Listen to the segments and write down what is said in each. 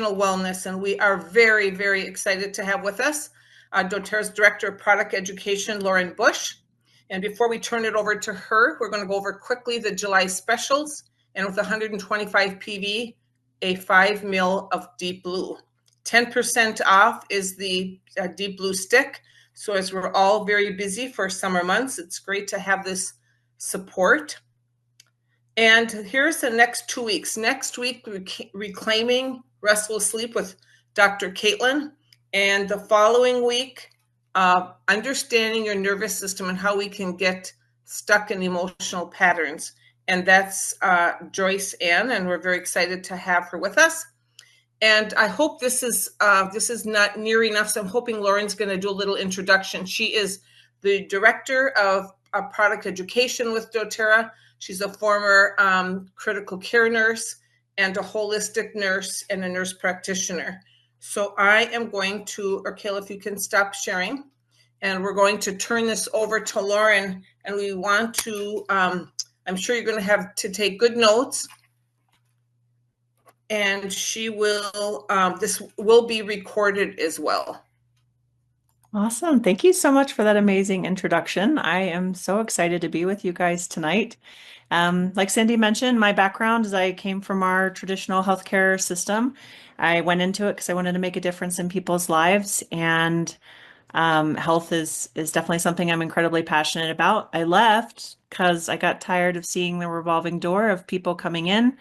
Wellness, and we are very, very excited to have with us doTERRA's Director of Product Education, Lauren Busch. And before we turn it over to her, we're going to go over quickly the July specials. And with 125 PV, a 5 ml of Deep Blue. 10% off is the Deep Blue stick. So as we're all very busy for summer months, it's great to have this support. And here's the next 2 weeks. Next week, Reclaiming Restful Sleep with Dr. Caitlin. And the following week, Understanding Your Nervous System and How We Can Get Stuck in Emotional Patterns. And that's Joyce Ann, and we're very excited to have her with us. And I hope this is not near enough, so I'm hoping Lauren's going to do a little introduction. She is the Director of Product Education with doTERRA. She's a former critical care nurse and a holistic nurse and a nurse practitioner. So I am going to, or Kayla, if you can stop sharing, and we're going to turn this over to Lauren. And we want to, I'm sure you're going to have to take good notes. And she will, this will be recorded as well. Awesome. Thank you so much for that amazing introduction. I am so excited to be with you guys tonight. Like Cindy mentioned, my background is I came from our traditional healthcare system. I went into it because I wanted to make a difference in people's lives, and health is definitely something I'm incredibly passionate about. I left because I got tired of seeing the revolving door of people coming in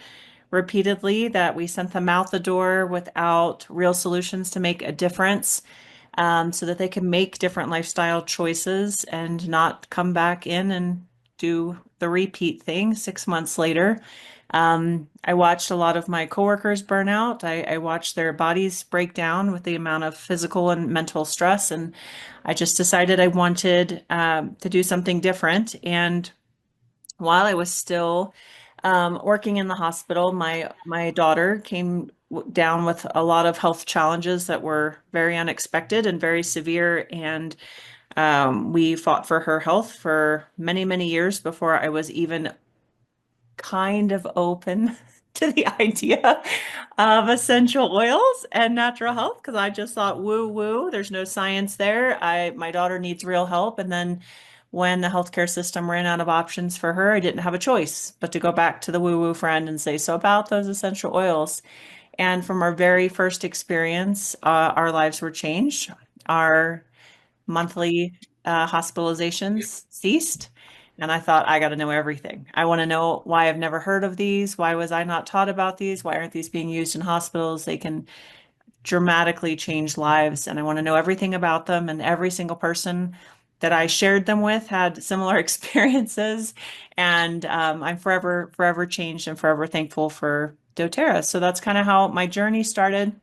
repeatedly, that we sent them out the door without real solutions to make a difference, so that they can make different lifestyle choices and not come back in and do the repeat thing 6 months later. I watched a lot of my coworkers burn out. I watched their bodies break down with the amount of physical and mental stress, and I just decided I wanted to do something different. And while I was still working in the hospital, my daughter came down with a lot of health challenges that were very unexpected and very severe, and we fought for her health for many, many years before I was even kind of open to the idea of essential oils and natural health, because I just thought, woo woo, there's no science there. My daughter needs real help. And then when the healthcare system ran out of options for her, I didn't have a choice but to go back to the woo woo friend and say, so about those essential oils. And from our very first experience, our lives were changed. Our monthly hospitalizations ceased. And I thought, I got to know everything. I want to know why I've never heard of these. Why was I not taught about these? Why aren't these being used in hospitals? They can dramatically change lives. And I want to know everything about them. And every single person that I shared them with had similar experiences. And I'm forever, forever changed and forever thankful for doTERRA. So that's kind of how my journey started.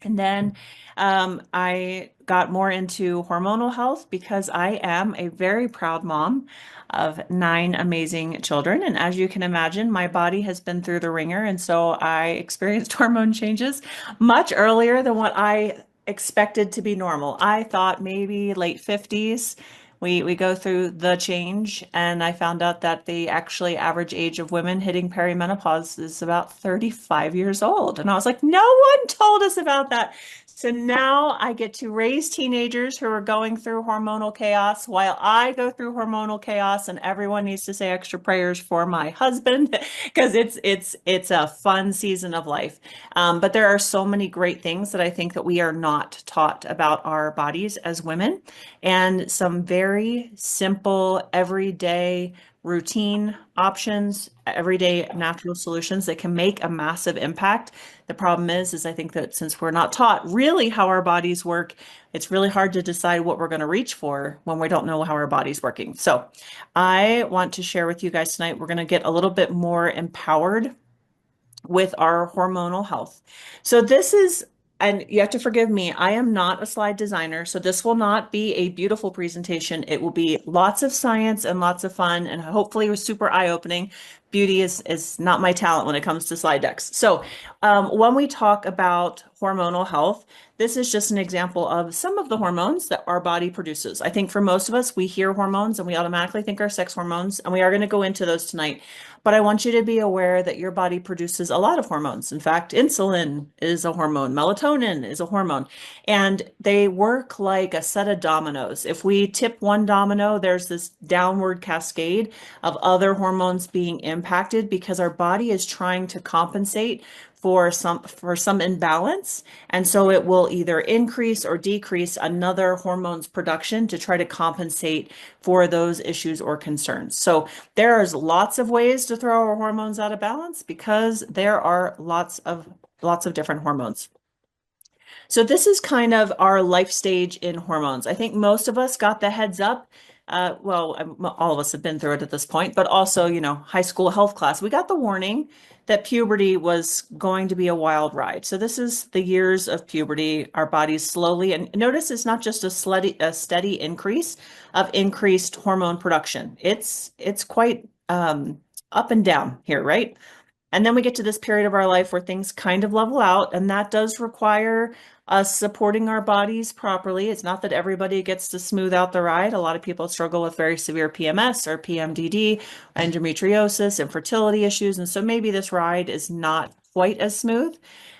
And then I got more into hormonal health because I am a very proud mom of 9 amazing children. And as you can imagine, my body has been through the ringer. And so I experienced hormone changes much earlier than what I expected to be normal. I thought maybe late 50s. We go through the change, and I found out that the actually average age of women hitting perimenopause is about 35 years old. And I was like, no one told us about that. So now I get to raise teenagers who are going through hormonal chaos while I go through hormonal chaos, and everyone needs to say extra prayers for my husband because it's a fun season of life. But there are so many great things that I think that we are not taught about our bodies as women, and some very simple, everyday routine options, everyday natural solutions that can make a massive impact. The problem is I think that since we're not taught really how our bodies work, it's really hard to decide what we're going to reach for when we don't know how our body's working. So I want to share with you guys tonight, we're going to get a little bit more empowered with our hormonal health. So this is, and you have to forgive me, I am not a slide designer, so this will not be a beautiful presentation. It will be lots of science and lots of fun, and hopefully it was super eye-opening, beauty is not my talent when it comes to slide decks. So when we talk about hormonal health, this is just an example of some of the hormones that our body produces. I think for most of us, we hear hormones and we automatically think our sex hormones, and we are going to go into those tonight. But I want you to be aware that your body produces a lot of hormones. In fact, insulin is a hormone, melatonin is a hormone, and they work like a set of dominoes. If we tip one domino, there's this downward cascade of other hormones being impacted because our body is trying to compensate for some imbalance, and so it will either increase or decrease another hormone's production to try to compensate for those issues or concerns. So there's lots of ways to throw our hormones out of balance because there are lots of different hormones. So this is kind of our life stage in hormones. I think most of us got the heads up. All of us have been through it at this point, but also, high school health class, we got the warning that puberty was going to be a wild ride. So this is the years of puberty, our bodies slowly, and notice it's not just a steady increase of increased hormone production. It's quite up and down here, right? And then we get to this period of our life where things kind of level out, and that does require us supporting our bodies properly. It's not that everybody gets to smooth out the ride. A lot of people struggle with very severe PMS or PMDD, endometriosis, infertility issues. And so maybe this ride is not quite as smooth.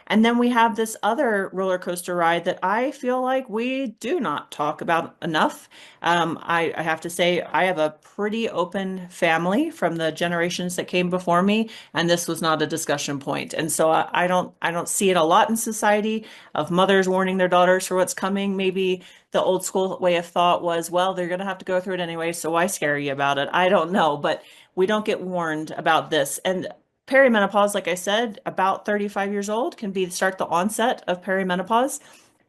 And then we have this other roller coaster ride that I feel like we do not talk about enough. I have to say, I have a pretty open family from the generations that came before me, and this was not a discussion point. And so I don't see it a lot in society of mothers warning their daughters for what's coming. Maybe the old school way of thought was, well, they're going to have to go through it anyway, so why scare you about it? I don't know, but we don't get warned about this. And perimenopause, like I said, about 35 years old can start the onset of perimenopause.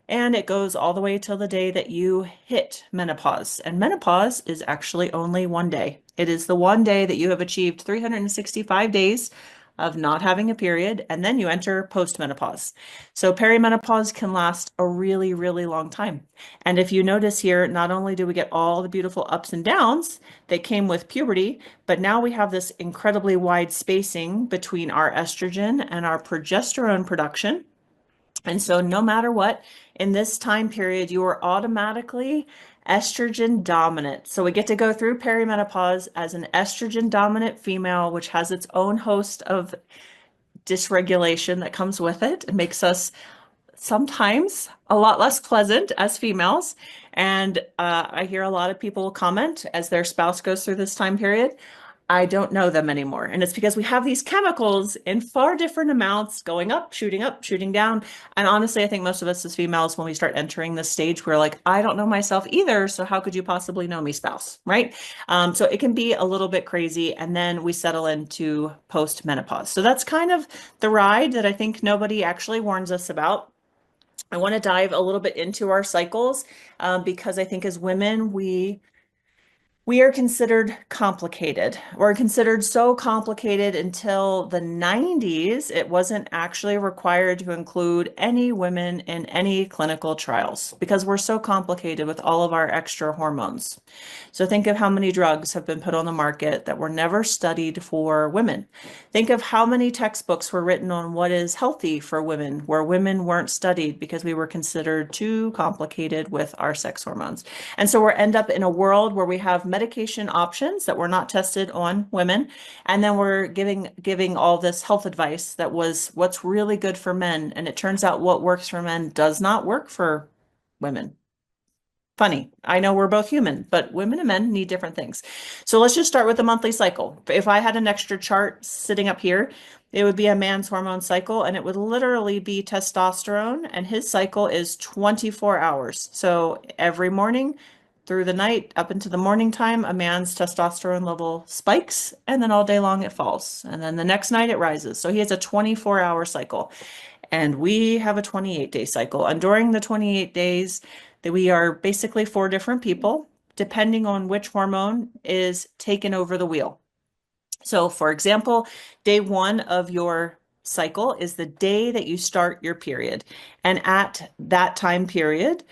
And it goes all the way till the day that you hit menopause. And menopause is actually only one day. It is the one day that you have achieved 365 days of not having a period, and then you enter postmenopause. So perimenopause can last a really, really long time. And if you notice here, not only do we get all the beautiful ups and downs that came with puberty, but now we have this incredibly wide spacing between our estrogen and our progesterone production. And so no matter what, in this time period, you are automatically estrogen dominant. So we get to go through perimenopause as an estrogen dominant female, which has its own host of dysregulation that comes with it. It makes us sometimes a lot less pleasant as females. And I hear a lot of people comment as their spouse goes through this time period, I don't know them anymore. And it's because we have these chemicals in far different amounts going up, shooting down. And honestly, I think most of us as females, when we start entering this stage, we're like, I don't know myself either. So how could you possibly know me, spouse? Right? So it can be a little bit crazy. And then we settle into post-menopause. So that's kind of the ride that I think nobody actually warns us about. I want to dive a little bit into our cycles because I think as women, we are considered complicated. We're considered so complicated until the 90s. It wasn't actually required to include any women in any clinical trials because we're so complicated with all of our extra hormones. So think of how many drugs have been put on the market that were never studied for women. Think of how many textbooks were written on what is healthy for women, where women weren't studied because we were considered too complicated with our sex hormones. And so we end up in a world where we have medication options that were not tested on women. And then we're giving all this health advice that was what's really good for men. And it turns out what works for men does not work for women. Funny. I know we're both human, but women and men need different things. So let's just start with the monthly cycle. If I had an extra chart sitting up here, it would be a man's hormone cycle, and it would literally be testosterone, and his cycle is 24 hours. So every morning through the night up into the morning time, a man's testosterone level spikes, and then all day long it falls. And then the next night it rises. So he has a 24-hour cycle, and we have a 28-day cycle. And during the 28 days, that we are basically four different people, depending on which hormone is taken over the wheel. So for example, day one of your cycle is the day that you start your period. And at that time period,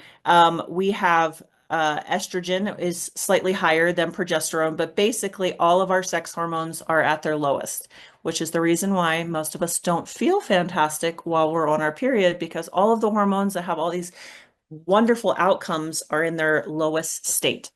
we have estrogen is slightly higher than progesterone, but basically all of our sex hormones are at their lowest, which is the reason why most of us don't feel fantastic while we're on our period, because all of the hormones that have all these wonderful outcomes are in their lowest state.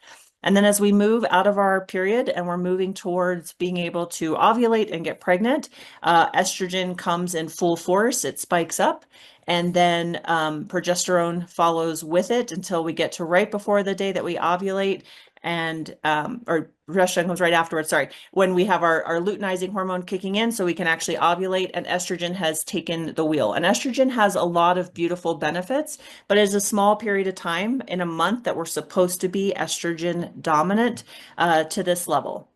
And then as we move out of our period and we're moving towards being able to ovulate and get pregnant, estrogen comes in full force, it spikes up. And then progesterone follows with it until we get to right before the day that we ovulate, and or progesterone comes right afterwards, sorry, when we have our luteinizing hormone kicking in so we can actually ovulate, and estrogen has taken the wheel. And estrogen has a lot of beautiful benefits, but it's a small period of time in a month that we're supposed to be estrogen dominant to this level.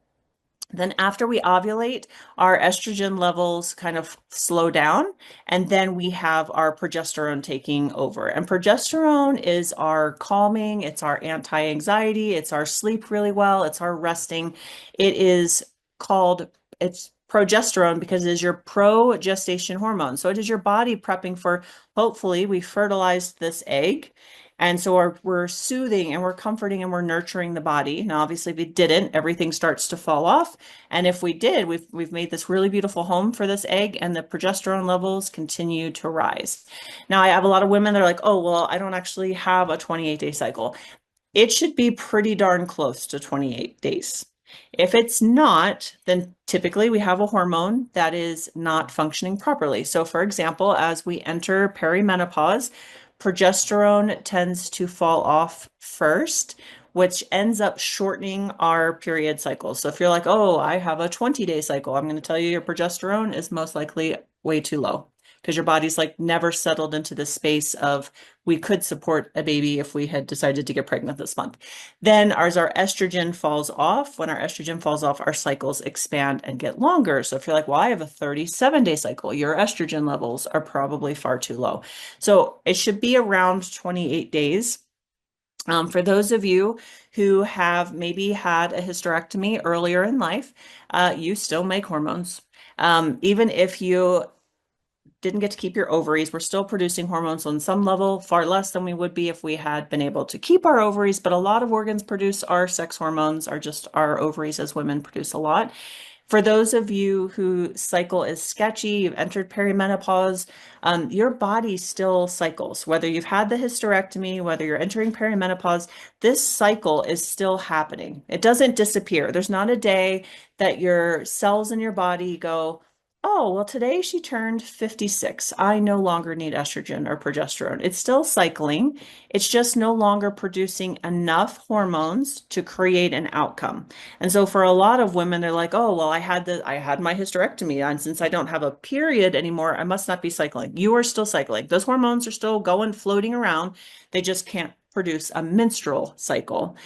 Then after we ovulate, our estrogen levels kind of slow down, and then we have our progesterone taking over. And progesterone is our calming, it's our anti-anxiety, it's our sleep really well, it's our resting. It is called, it's progesterone because it is your pro-gestation hormone. So it is your body prepping for, hopefully, we fertilized this egg. And so we're soothing and we're comforting and we're nurturing the body. Now, obviously, if we didn't, everything starts to fall off. And if we did, we've made this really beautiful home for this egg, and the progesterone levels continue to rise. Now, I have a lot of women that are like, oh, well, I don't actually have a 28-day cycle. It should be pretty darn close to 28 days. If it's not, then typically we have a hormone that is not functioning properly. So, for example, as we enter perimenopause, progesterone tends to fall off first, which ends up shortening our period cycle. So if you're like, oh, I have a 20-day cycle, I'm going to tell you your progesterone is most likely way too low, because your body's like never settled into the space of we could support a baby if we had decided to get pregnant this month. Then as our estrogen falls off, when our estrogen falls off, our cycles expand and get longer. So if you're like, well, I have a 37-day cycle, your estrogen levels are probably far too low. So it should be around 28 days. For those of you who have maybe had a hysterectomy earlier in life, you still make hormones. Even if you didn't get to keep your ovaries, we're still producing hormones on some level, far less than we would be if we had been able to keep our ovaries, but a lot of organs produce our sex hormones, are just our ovaries as women produce a lot. For those of you whose cycle is sketchy, you've entered perimenopause, your body still cycles. Whether you've had the hysterectomy, whether you're entering perimenopause, this cycle is still happening. It doesn't disappear. There's not a day that your cells in your body go, oh, well, today she turned 56. I no longer need estrogen or progesterone. It's still cycling. It's just no longer producing enough hormones to create an outcome. And so for a lot of women, they're like, oh, well, I had my hysterectomy, and since I don't have a period anymore, I must not be cycling. You are still cycling. Those hormones are still going, floating around. They just can't produce a menstrual cycle.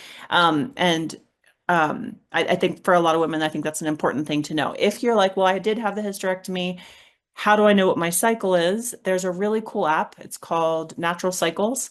I think for a lot of women, I think that's an important thing to know. If you're like, well, I did have the hysterectomy, how do I know what my cycle is? There's a really cool app. It's called Natural Cycles,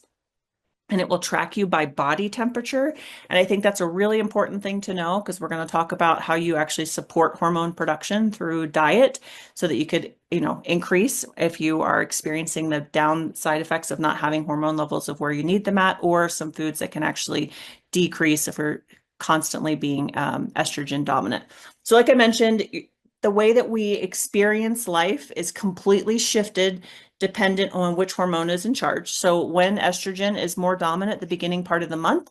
and it will track you by body temperature. And I think that's a really important thing to know, because we're going to talk about how you actually support hormone production through diet so that you could, increase if you are experiencing the downside effects of not having hormone levels of where you need them at, or some foods that can actually decrease if we're constantly being estrogen dominant. So like I mentioned, the way that we experience life is completely shifted dependent on which hormone is in charge. So when estrogen is more dominant at the beginning part of the month,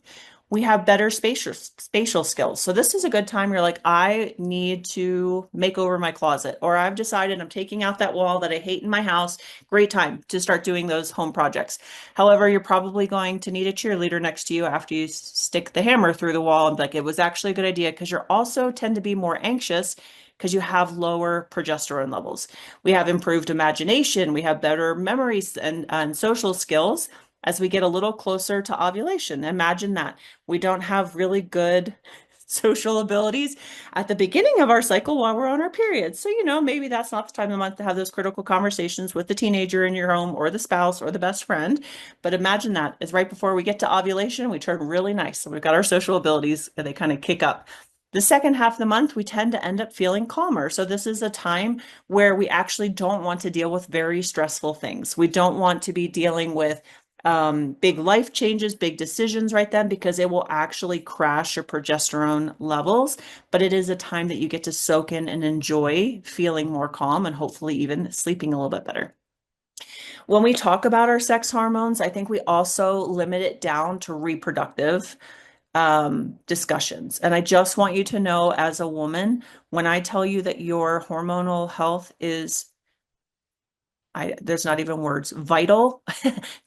we have better spatial skills. So this is a good time you're like, I need to make over my closet, or I've decided I'm taking out that wall that I hate in my house. Great time to start doing those home projects. However, you're probably going to need a cheerleader next to you after you stick the hammer through the wall and be like, it was actually a good idea, because you're also tend to be more anxious because you have lower progesterone levels. We have improved imagination, we have better memories and social skills as we get a little closer to ovulation. Imagine that. We don't have really good social abilities at the beginning of our cycle while we're on our periods. So, maybe that's not the time of the month to have those critical conversations with the teenager in your home, or the spouse, or the best friend. But imagine that is right before we get to ovulation, we turn really nice. So we've got our social abilities, and they kind of kick up. The second half of the month, we tend to end up feeling calmer. So this is a time where we actually don't want to deal with very stressful things. We don't want to be dealing with big life changes, big decisions right then, because it will actually crash your progesterone levels. But it is a time that you get to soak in and enjoy feeling more calm and hopefully even sleeping a little bit better. When we talk about our sex hormones, I think we also limit it down to reproductive discussions. And I just want you to know, as a woman, when I tell you that your hormonal health is, there's not even words, vital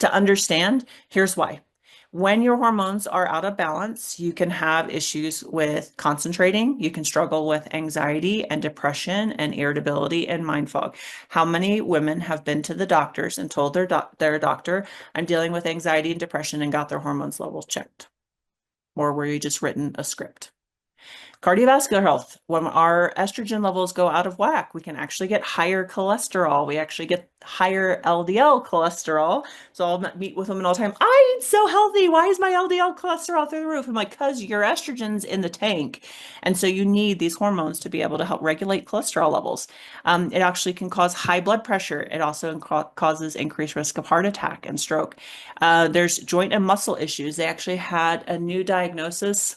to understand, here's why. When your hormones are out of balance, you can have issues with concentrating. You can struggle with anxiety and depression and irritability and mind fog. How many women have been to the doctors and told their doctor, I'm dealing with anxiety and depression, and got their hormones levels checked? Or were you just written a script? Cardiovascular health. When our estrogen levels go out of whack, we can actually get higher cholesterol. We actually get higher LDL cholesterol. So I'll meet with women all the time. I eat so healthy. Why is my LDL cholesterol through the roof? I'm like, because your estrogen's in the tank. And so you need these hormones to be able to help regulate cholesterol levels. It actually can cause high blood pressure. It also causes increased risk of heart attack and stroke. There's joint and muscle issues. They actually had a new diagnosis,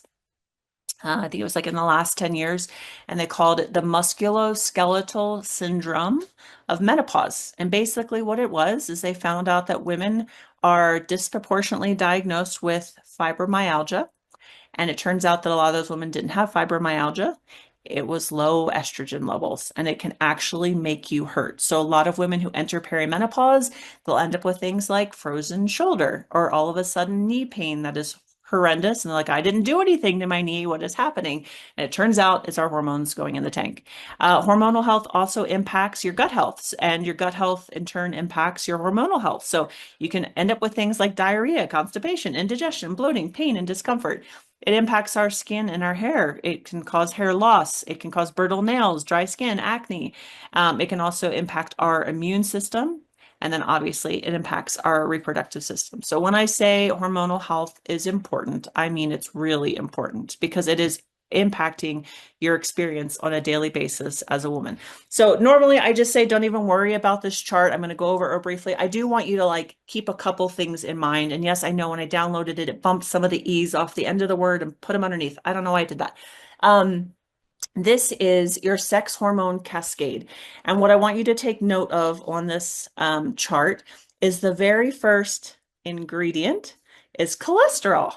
I think it was like in the last 10 years, and they called it the musculoskeletal syndrome of menopause. And basically, what it was is they found out that women are disproportionately diagnosed with fibromyalgia. And it turns out that a lot of those women didn't have fibromyalgia. It was low estrogen levels, and it can actually make you hurt. So a lot of women who enter perimenopause, they'll end up with things like frozen shoulder or all of a sudden knee pain that is horrendous. And they're like, I didn't do anything to my knee. What is happening? And it turns out it's our hormones going in the tank. Hormonal health also impacts your gut health, and your gut health in turn impacts your hormonal health. So you can end up with things like diarrhea, constipation, indigestion, bloating, pain, and discomfort. It impacts our skin and our hair. It can cause hair loss. It can cause brittle nails, dry skin, acne. It can also impact our immune system. And then obviously it impacts our reproductive system. So when I say hormonal health is important, I mean it's really important because it is impacting your experience on a daily basis as a woman. So normally I just say, don't even worry about this chart. I'm going to go over it briefly. I do want you to like keep a couple things in mind. And yes, I know when I downloaded it, it bumped some of the E's off the end of the word and put them underneath. I don't know why I did that. This is your sex hormone cascade. And what I want you to take note of on this chart is the very first ingredient is cholesterol.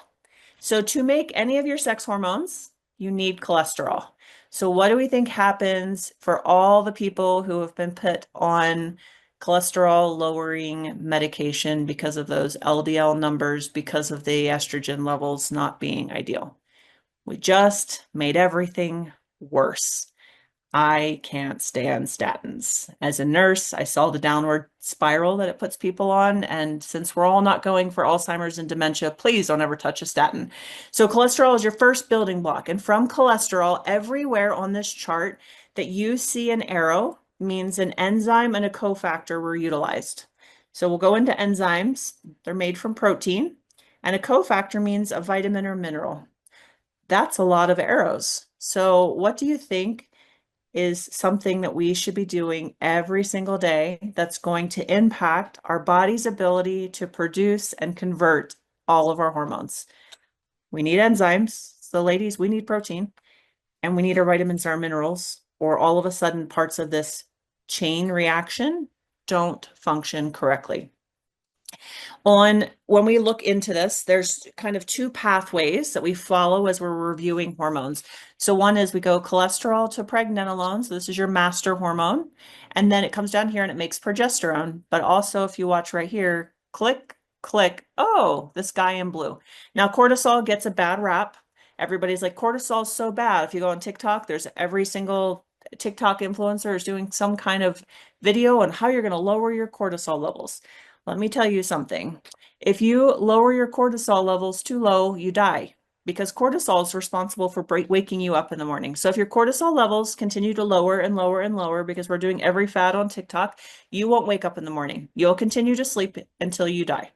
So to make any of your sex hormones, you need cholesterol. So what do we think happens for all the people who have been put on cholesterol lowering medication because of those LDL numbers, because of the estrogen levels not being ideal? We just made everything worse. I can't stand statins. As a nurse, I saw the downward spiral that it puts people on. And since we're all not going for Alzheimer's and dementia, please don't ever touch a statin. So cholesterol is your first building block. And from cholesterol, everywhere on this chart that you see an arrow means an enzyme and a cofactor were utilized. So we'll go into enzymes. They're made from protein. And a cofactor means a vitamin or mineral. That's a lot of arrows. So what do you think is something that we should be doing every single day that's going to impact our body's ability to produce and convert all of our hormones? We need enzymes. So ladies, we need protein, and we need our vitamins and our minerals, or all of a sudden parts of this chain reaction don't function correctly. When we look into this, there's kind of two pathways that we follow as we're reviewing hormones. So one is we go cholesterol to pregnenolone. So this is your master hormone. And then it comes down here and it makes progesterone. But also, if you watch right here, click, click. Oh, this guy in blue. Now, cortisol gets a bad rap. Everybody's like, cortisol is so bad. If you go on TikTok, there's every single TikTok influencer is doing some kind of video on how you're going to lower your cortisol levels. Let me tell you something. If you lower your cortisol levels too low, you die, because cortisol is responsible for waking you up in the morning. So if your cortisol levels continue to lower and lower and lower, because we're doing every fad on TikTok, you won't wake up in the morning. You'll continue to sleep until you die.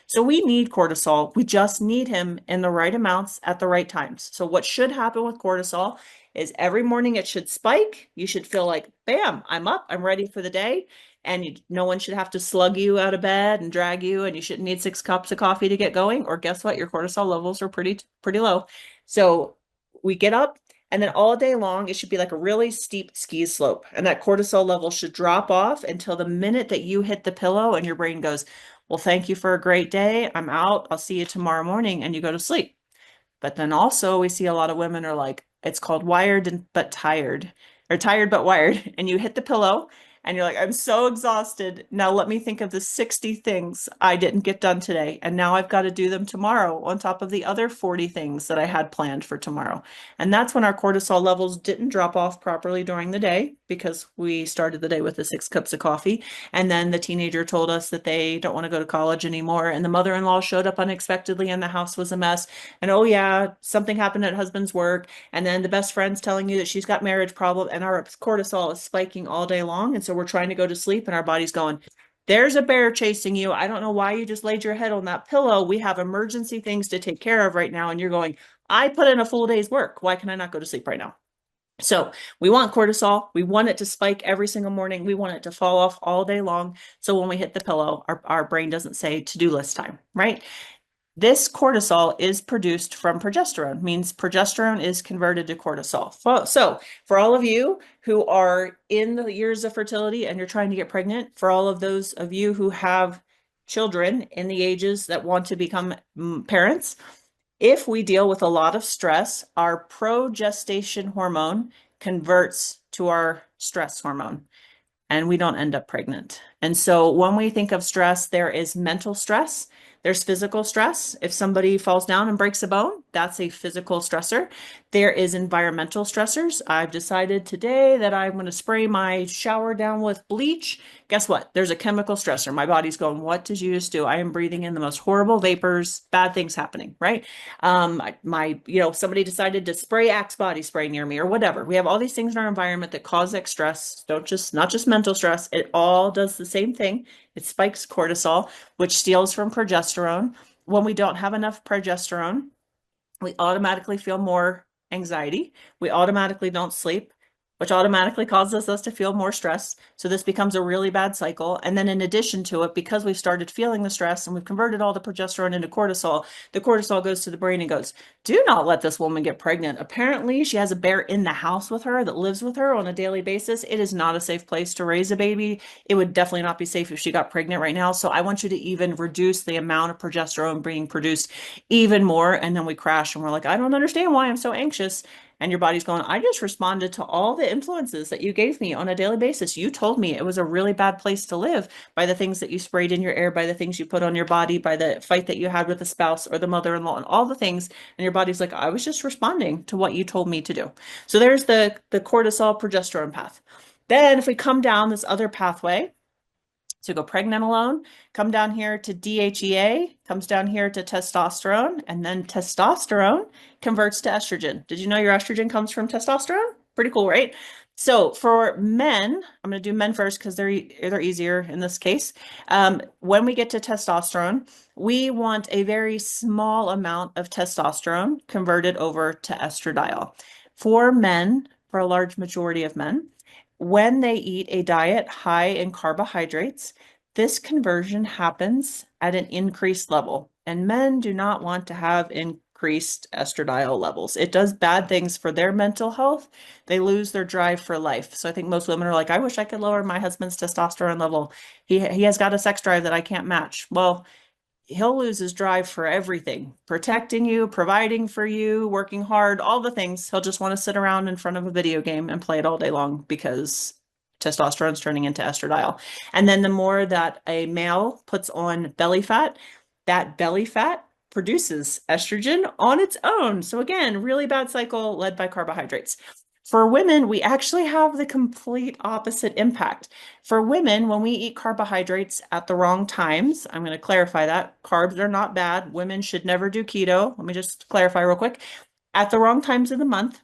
So we need cortisol. We just need him in the right amounts at the right times. So what should happen with cortisol is every morning it should spike. You should feel like, bam, I'm up, I'm ready for the day. and no one should have to slug you out of bed and drag you, and you shouldn't need 6 cups of coffee to get going. Or guess what? Your cortisol levels are pretty low. So we get up, and then all day long, it should be like a really steep ski slope. And that cortisol level should drop off until the minute that you hit the pillow and your brain goes, well, thank you for a great day. I'm out. I'll see you tomorrow morning. And you go to sleep. But then also we see a lot of women are like, it's called wired but tired, or tired but wired. And you hit the pillow and you're like, I'm so exhausted. Now let me think of the 60 things I didn't get done today. And now I've got to do them tomorrow on top of the other 40 things that I had planned for tomorrow. And that's when our cortisol levels didn't drop off properly during the day because we started the day with the 6 cups of coffee. And then the teenager told us that they don't want to go to college anymore. And the mother-in-law showed up unexpectedly and the house was a mess. And oh yeah, something happened at husband's work. And then the best friend's telling you that she's got marriage problem, and our cortisol is spiking all day long. And so we're trying to go to sleep and our body's going, there's a bear chasing you. I don't know why you just laid your head on that pillow. We have emergency things to take care of right now. And you're going, I put in a full day's work. Why can I not go to sleep right now? So we want cortisol. We want it to spike every single morning. We want it to fall off all day long. So when we hit the pillow, our brain doesn't say to-do list time, right? This cortisol is produced from progesterone, means progesterone is converted to cortisol. So for all of you who are in the years of fertility and you're trying to get pregnant, for all of those of you who have children in the ages that want to become parents, if we deal with a lot of stress, our progestation hormone converts to our stress hormone, and we don't end up pregnant. And so when we think of stress, there is mental stress, there's physical stress. If somebody falls down and breaks a bone, that's a physical stressor. There is environmental stressors. I've decided today that I'm going to spray my shower down with bleach. Guess what? There's a chemical stressor. My body's going, what did you just do? I am breathing in the most horrible vapors, bad things happening, right? Somebody decided to spray Axe body spray near me or whatever. We have all these things in our environment that cause stress. Not just mental stress. It all does the same thing. It spikes cortisol, which steals from progesterone. When we don't have enough progesterone, we automatically feel more anxiety. We automatically don't sleep, which automatically causes us to feel more stress. So this becomes a really bad cycle. And then in addition to it, because we've started feeling the stress and we've converted all the progesterone into cortisol, the cortisol goes to the brain and goes, do not let this woman get pregnant. Apparently she has a bear in the house with her that lives with her on a daily basis. It is not a safe place to raise a baby. It would definitely not be safe if she got pregnant right now. So I want you to even reduce the amount of progesterone being produced even more. And then we crash and we're like, I don't understand why I'm so anxious. And your body's going, I just responded to all the influences that you gave me on a daily basis. You told me it was a really bad place to live by the things that you sprayed in your air, by the things you put on your body, by the fight that you had with the spouse or the mother-in-law and all the things. And your body's like, I was just responding to what you told me to do. So there's the cortisol progesterone path. Then if we come down this other pathway, so go pregnenolone, come down here to DHEA, comes down here to testosterone, and then testosterone converts to estrogen. Did you know your estrogen comes from testosterone? Pretty cool, right? So for men, I'm going to do men first because they're easier in this case. When we get to testosterone, we want a very small amount of testosterone converted over to estradiol. For men, for a large majority of men, when they eat a diet high in carbohydrates, this conversion happens at an increased level. And men do not want to have increased estradiol levels. It does bad things for their mental health. They lose their drive for life. So I think most women are like, I wish I could lower my husband's testosterone level. He has got a sex drive that I can't match. Well, he'll lose his drive for everything, protecting you, providing for you, working hard, all the things. He'll just want to sit around in front of a video game and play it all day long because testosterone's turning into estradiol. And then the more that a male puts on belly fat, that belly fat produces estrogen on its own. So again, really bad cycle led by carbohydrates. For women, we actually have the complete opposite impact. For women, when we eat carbohydrates at the wrong times, I'm going to clarify that. Carbs are not bad. Women should never do keto. Let me just clarify real quick. At the wrong times of the month,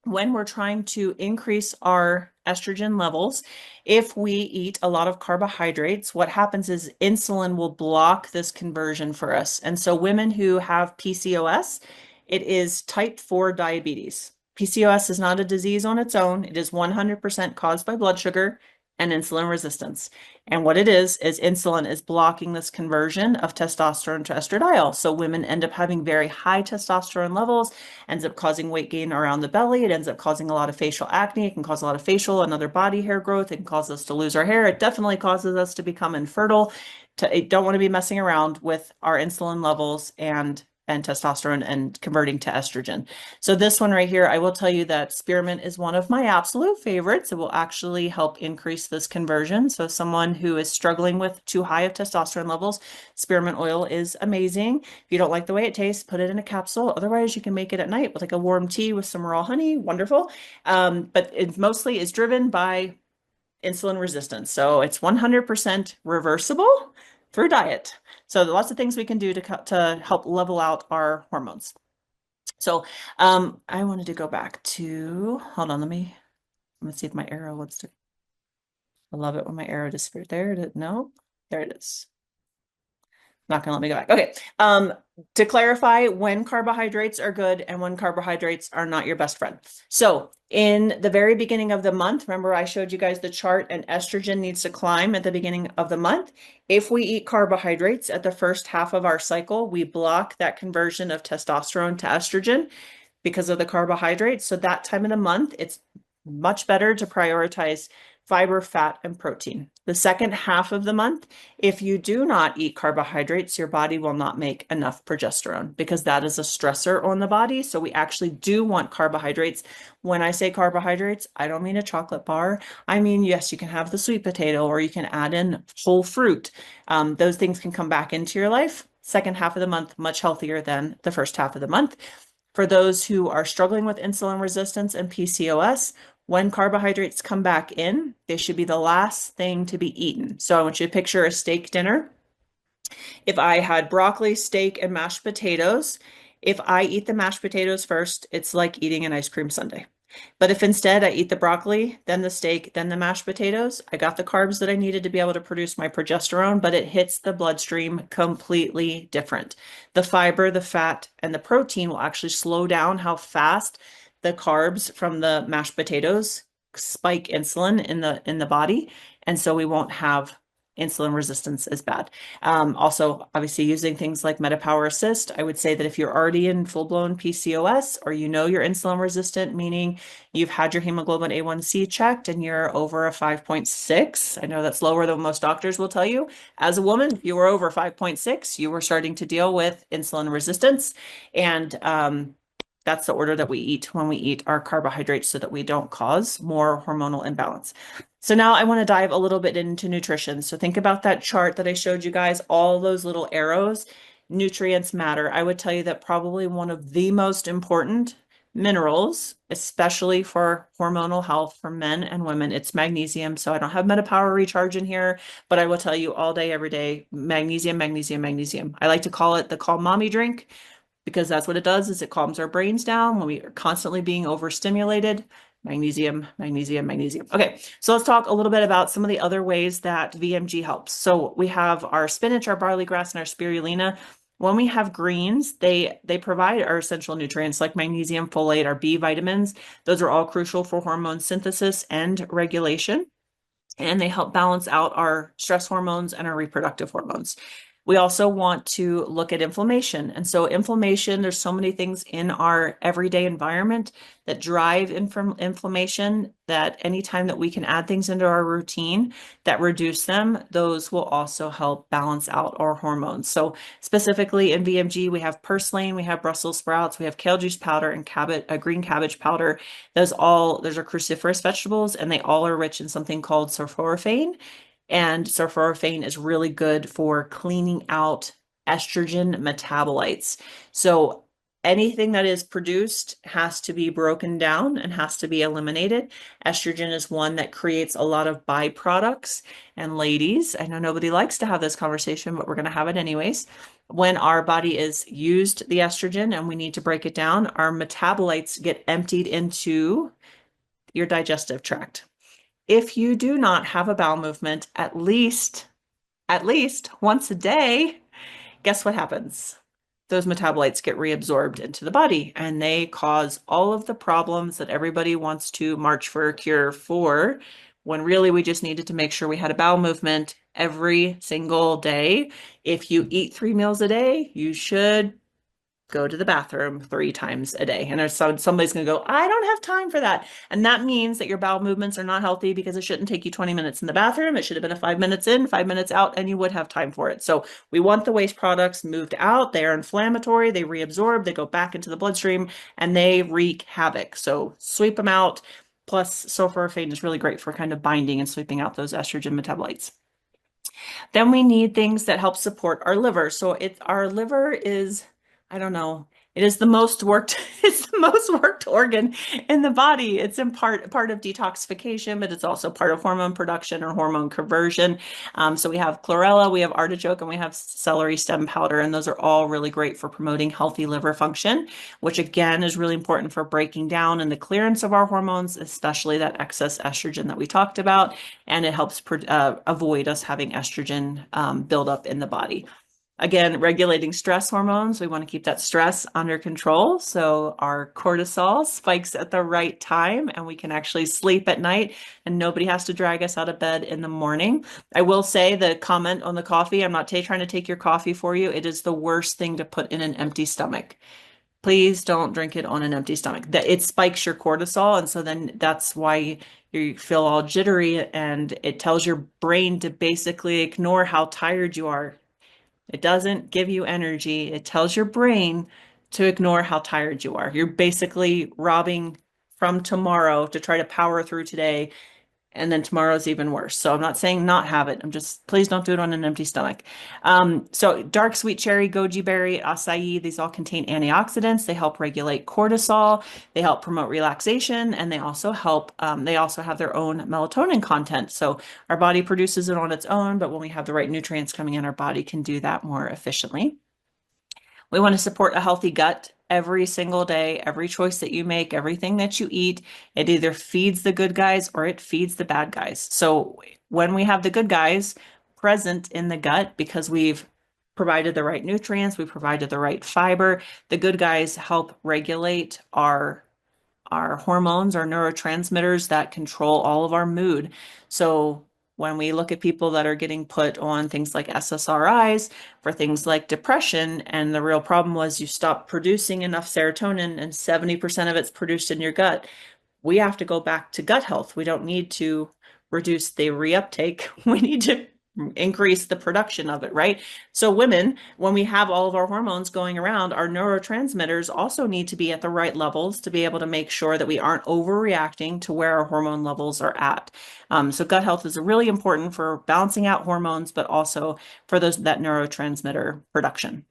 when we're trying to increase our estrogen levels, if we eat a lot of carbohydrates, what happens is insulin will block this conversion for us. And so women who have PCOS, it is type 4 diabetes. PCOS is not a disease on its own. It is 100% caused by blood sugar. and insulin resistance. And what it is insulin is blocking this conversion of testosterone to estradiol. So women end up having very high testosterone levels, ends up causing weight gain around the belly. It ends up causing a lot of facial acne. It can cause a lot of facial and other body hair growth. It can cause us to lose our hair. It definitely causes us to become infertile. Don't want to be messing around with our insulin levels and testosterone and converting to estrogen. So this one right here, I will tell you that spearmint is one of my absolute favorites. It will actually help increase this conversion. So someone who is struggling with too high of testosterone levels, spearmint oil is amazing. If you don't like the way it tastes, put it in a capsule. Otherwise, you can make it at night with like a warm tea with some raw honey. Wonderful. But it mostly is driven by insulin resistance. So it's 100% reversible through diet. So lots of things we can do to help level out our hormones. So I wanted to go back to, hold on, let me see if my arrow wants to, I love it when my arrow disappeared. No, there it is. Not gonna let me go back. Okay. To clarify when carbohydrates are good and when carbohydrates are not your best friend. So in the very beginning of the month, remember I showed you guys the chart and estrogen needs to climb at the beginning of the month. If we eat carbohydrates at the first half of our cycle, we block that conversion of testosterone to estrogen because of the carbohydrates. So that time of the month, it's much better to prioritize fiber, fat, and protein. The second half of the month, if you do not eat carbohydrates, your body will not make enough progesterone because that is a stressor on the body. So we actually do want carbohydrates. When I say carbohydrates, I don't mean a chocolate bar. I mean, yes, you can have the sweet potato or you can add in whole fruit. Those things can come back into your life. Second half of the month, much healthier than the first half of the month. For those who are struggling with insulin resistance and PCOS, when carbohydrates come back in, they should be the last thing to be eaten. So I want you to picture a steak dinner. If I had broccoli, steak, and mashed potatoes, if I eat the mashed potatoes first, it's like eating an ice cream sundae. But if instead I eat the broccoli, then the steak, then the mashed potatoes, I got the carbs that I needed to be able to produce my progesterone, but it hits the bloodstream completely different. The fiber, the fat, and the protein will actually slow down how fast the carbs from the mashed potatoes spike insulin in the body. And so we won't have insulin resistance as bad. Also, obviously, using things like MetaPower Assist, I would say that if you're already in full-blown PCOS or you know you're insulin resistant, meaning you've had your hemoglobin A1C checked and you're over a 5.6, I know that's lower than most doctors will tell you. As a woman, if you were over 5.6, you were starting to deal with insulin resistance. And that's the order that we eat when we eat our carbohydrates so that we don't cause more hormonal imbalance. So now I want to dive a little bit into nutrition. So think about that chart that I showed you guys, all those little arrows. Nutrients matter. I would tell you that probably one of the most important minerals, especially for hormonal health for men and women, it's magnesium. So I don't have MetaPower Recharge in here, but I will tell you all day, every day, magnesium, magnesium, magnesium. I like to call it the Calm Mommy drink because that's what it does is it calms our brains down when we are constantly being overstimulated. Magnesium, magnesium, magnesium. Okay, so let's talk a little bit about some of the other ways that VMG helps. So we have our spinach, our barley grass, and our spirulina. When we have greens, they provide our essential nutrients like magnesium, folate, our B vitamins. Those are all crucial for hormone synthesis and regulation, and they help balance out our stress hormones and our reproductive hormones. We also want to look at inflammation. And so inflammation, there's so many things in our everyday environment that drive inflammation that anytime that we can add things into our routine that reduce them, those will also help balance out our hormones. So specifically in VMG, we have purslane, we have Brussels sprouts, we have kale juice powder and green cabbage powder. Those are cruciferous vegetables and they all are rich in something called sulforaphane. And sulforaphane is really good for cleaning out estrogen metabolites. So anything that is produced has to be broken down and has to be eliminated. Estrogen is one that creates a lot of byproducts. And ladies, I know nobody likes to have this conversation, but we're going to have it anyways. When our body is used the estrogen and we need to break it down, our metabolites get emptied into your digestive tract. If you do not have a bowel movement at least once a day, guess what happens? Those metabolites get reabsorbed into the body and they cause all of the problems that everybody wants to march for a cure for, when really we just needed to make sure we had a bowel movement every single day. If you eat 3 meals a day, you should go to the bathroom 3 times a day. And there's somebody's going to go, I don't have time for that. And that means that your bowel movements are not healthy because it shouldn't take you 20 minutes in the bathroom. It should have been a 5 minutes in, 5 minutes out, and you would have time for it. So we want the waste products moved out. They are inflammatory, they reabsorb, they go back into the bloodstream, and they wreak havoc. So sweep them out. Plus, sulforaphane is really great for kind of binding and sweeping out those estrogen metabolites. Then we need things that help support our liver. So our liver is, I don't know, it is the most worked, it's the most worked organ in the body. It's in part of detoxification, but it's also part of hormone production or hormone conversion. So we have chlorella, we have artichoke, and we have celery stem powder, and those are all really great for promoting healthy liver function, which again is really important for breaking down and the clearance of our hormones, especially that excess estrogen that we talked about, and it helps avoid us having estrogen buildup in the body. Again, regulating stress hormones, we want to keep that stress under control. So our cortisol spikes at the right time and we can actually sleep at night and nobody has to drag us out of bed in the morning. I will say the comment on the coffee, I'm not trying to take your coffee for you. It is the worst thing to put in an empty stomach. Please don't drink it on an empty stomach. It spikes your cortisol. And so then that's why you feel all jittery and it tells your brain to basically ignore how tired you are. It doesn't give you energy. It tells your brain to ignore how tired you are. You're basically robbing from tomorrow to try to power through today, and then tomorrow's even worse. So I'm not saying not have it. I'm just, please don't do it on an empty stomach. So dark sweet cherry, goji berry, acai, these all contain antioxidants. They help regulate cortisol. They help promote relaxation, and they also they also have their own melatonin content. So our body produces it on its own, but when we have the right nutrients coming in, our body can do that more efficiently. We want to support a healthy gut every single day. Every choice that you make, everything that you eat, it either feeds the good guys or it feeds the bad guys. So when we have the good guys present in the gut because we've provided the right nutrients, we provided the right fiber, the good guys help regulate our hormones, our neurotransmitters that control all of our mood. So when we look at people that are getting put on things like SSRIs for things like depression, and the real problem was you stopped producing enough serotonin and 70% of it's produced in your gut, we have to go back to gut health. We don't need to reduce the reuptake. We need to increase the production of it, right? So women, when we have all of our hormones going around, our neurotransmitters also need to be at the right levels to be able to make sure that we aren't overreacting to where our hormone levels are at. So gut health is really important for balancing out hormones, but also for that neurotransmitter production.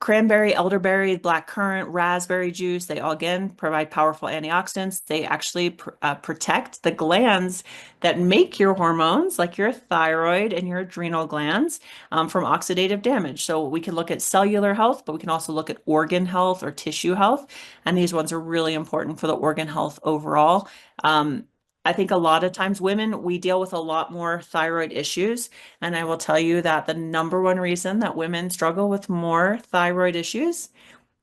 Cranberry, elderberry, blackcurrant, raspberry juice, they all again provide powerful antioxidants. They actually protect the glands that make your hormones, like your thyroid and your adrenal glands, from oxidative damage. So we can look at cellular health, but we can also look at organ health or tissue health. And these ones are really important for the organ health overall. I think a lot of times women, we deal with a lot more thyroid issues. And I will tell you that the number one reason that women struggle with more thyroid issues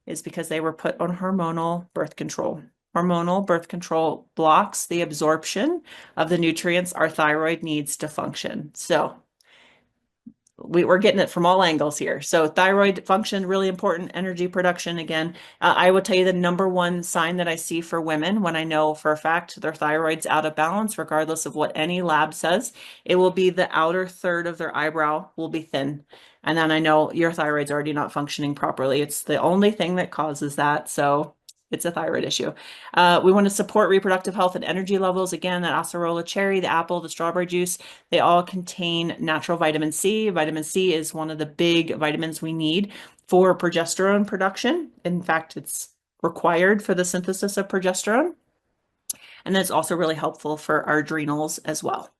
is because they were put on hormonal birth control. Hormonal birth control blocks the absorption of the nutrients our thyroid needs to function. So we're getting it from all angles here. So thyroid function, really important. Energy production, again, I will tell you the number one sign that I see for women when I know for a fact their thyroid's out of balance, regardless of what any lab says, it will be the outer third of their eyebrow will be thin. And then I know your thyroid's already not functioning properly. It's the only thing that causes that. So it's a thyroid issue. We want to support reproductive health and energy levels. Again, that acerola cherry, the apple, the strawberry juice, they all contain natural vitamin C. Vitamin C is one of the big vitamins we need for progesterone production. In fact, it's required for the synthesis of progesterone. And that's also really helpful for our adrenals as well.